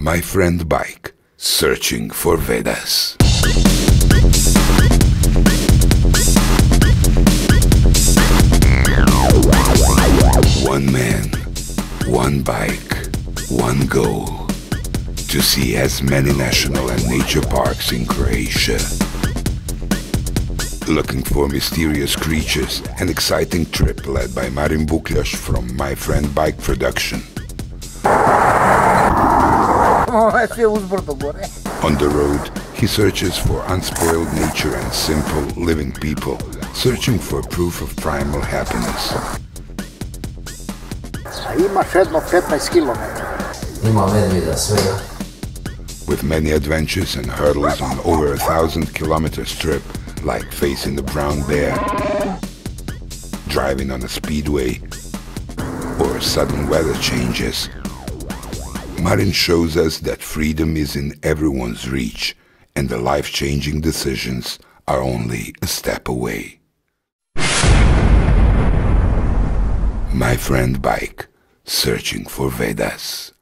My friend bike, searching for Vedas. One man, one bike, one goal. To see as many national and nature parks in Croatia. Looking for mysterious creatures, an exciting trip led by Marin Bukljas from My Friend Bike Production. On the road, he searches for unspoiled nature and simple, living people, searching for proof of primal happiness. Imaš jedno 15 kilometara. Ima medvjeda svega. With many adventures and hurdles on over 1,000 kilometers trip, like facing the brown bear, driving on a speedway, or sudden weather changes, Marin shows us that freedom is in everyone's reach and the life-changing decisions are only a step away. My friend bike, searching for Vedas.